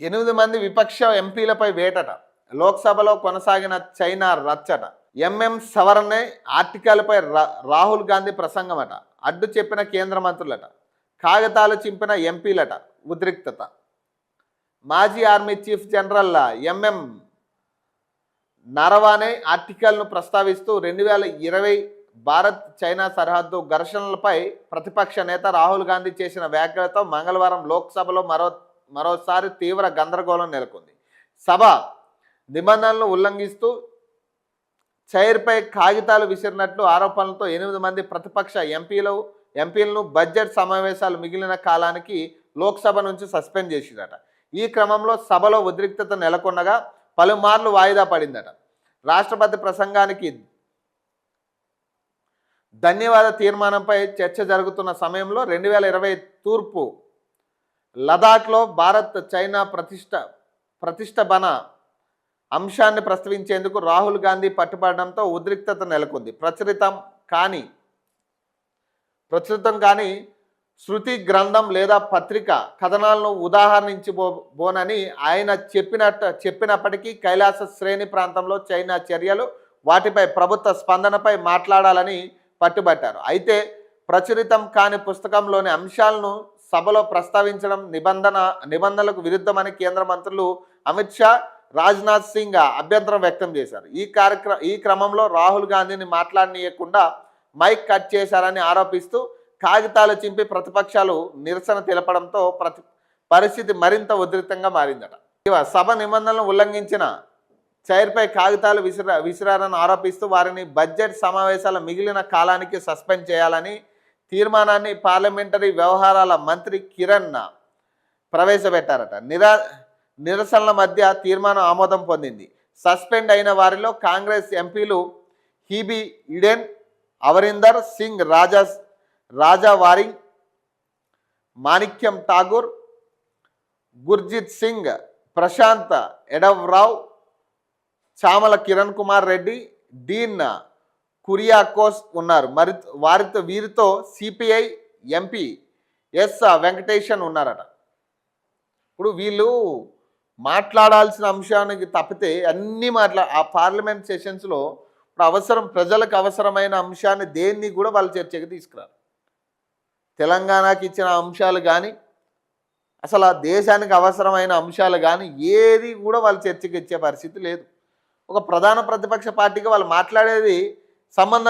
8 మంది విపక్ష ఎంపీలపై వేటట. లోక్సభలో కొనసాగిన చైనా రచ్చట. ఎంఎం సవరణే ఆర్టికల్పై రాహుల్ గాంధీ ప్రసంగమట. అడ్డు చెప్పిన కేంద్ర మంత్రులట. కాగితాలు చింపిన ఎంపీలట. ఉద్రిక్తత. మాజీ army chief general MM Naravane ఆర్టికల్ను ప్రస్తావిస్తూ 2020 భారత్ చైనా సరిహద్దు ఘర్షణలపై ప్రతిపక్ష నేత రాహుల్ గాంధీ చేసిన వ్యాఖ్యలతో మంగళవారం లోక్సభలో మరోసారి తీవ్ర గందరగోళం నెలకొంది. సభ నిబంధనలను ఉల్లంఘిస్తూ చైర్పై కాగితాలు విసిరినట్లు ఆరోపణలతో 8 మంది ప్రతిపక్ష ఎంపీలను బడ్జెట్ సమావేశాలు మిగిలిన కాలానికి లోక్సభ నుంచి సస్పెండ్ చేసిందట. ఈ క్రమంలో సభలో ఉద్రిక్తత నెలకొనగా పలుమార్లు వాయిదా పడిందట. రాష్ట్రపతి ప్రసంగానికి ధన్యవాద తీర్మానంపై చర్చ జరుగుతున్న సమయంలో 2020 తూర్పు లదాఖ్లో భారత్ చైనా ప్రతిష్టంభన అంశాన్ని ప్రస్తావించేందుకు రాహుల్ గాంధీ పట్టుబడడంతో ఉద్రిక్తత నెలకొంది. ప్రచురితం కాని శృతి గ్రంథం లేదా పత్రిక కథనాలను ఉదాహరించబోనని ఆయన చెప్పినప్పటికీ కైలాస శ్రేణి ప్రాంతంలో చైనా చర్యలు, వాటిపై ప్రభుత్వ స్పందనపై మాట్లాడాలని పట్టుబట్టారు. అయితే ప్రచురితం కాని పుస్తకంలోని అంశాలను సభలో ప్రస్తావించడం నిబంధనలకు విరుద్ధమని కేంద్ర మంత్రులు అమిత్ షా, రాజ్నాథ్ సింగ్ అభ్యంతరం వ్యక్తం చేశారు. ఈ క్రమంలో రాహుల్ గాంధీని మాట్లాడనీయకుండా మైక్ కట్ చేశారని ఆరోపిస్తూ కాగితాలు చింపి ప్రతిపక్షాలు నిరసన తెలపడంతో పరిస్థితి మరింత ఉధృతంగా మారిందట. సభ నిబంధనలను ఉల్లంఘించిన చైర్పై కాగితాలు విసిరారని ఆరోపిస్తూ వారిని బడ్జెట్ సమావేశాల మిగిలిన కాలానికి సస్పెండ్ చేయాలని తీర్మానాన్ని పార్లమెంటరీ వ్యవహారాల మంత్రి కిరణ్ ప్రవేశపెట్టారట. నిరసనల మధ్య తీర్మానం ఆమోదం పొందింది. సస్పెండ్ అయిన వారిలో కాంగ్రెస్ ఎంపీలు హీబీ ఈడెన్, అమరీందర్ సింగ్, రాజా వారింగ్, మాణిక్యం ఠాగూర్, గుర్జిత్ సింగ్, ప్రశాంత్ ఎడవరావు, చామల కిరణ్ కుమార్ రెడ్డి, డీన్ కురియాకోస్ ఉన్నారు. వీరితో సిపిఐ ఎంపీ ఎస్ వెంకటేశన్ ఉన్నారట. ఇప్పుడు వీళ్ళు మాట్లాడాల్సిన అంశానికి తప్పితే అన్నీ ఆ పార్లమెంట్ సెషన్స్లో ఇప్పుడు ప్రజలకు అవసరమైన అంశాన్ని దేన్ని కూడా వాళ్ళు చర్చకి తీసుకురారు. తెలంగాణకి ఇచ్చిన అంశాలు కానీ, అసలు ఆ దేశానికి అవసరమైన అంశాలు కానీ ఏది కూడా వాళ్ళు చర్చకి ఇచ్చే పరిస్థితి లేదు. ఒక ప్రధాన ప్రతిపక్ష పార్టీగా వాళ్ళు మాట్లాడేది సంబంధం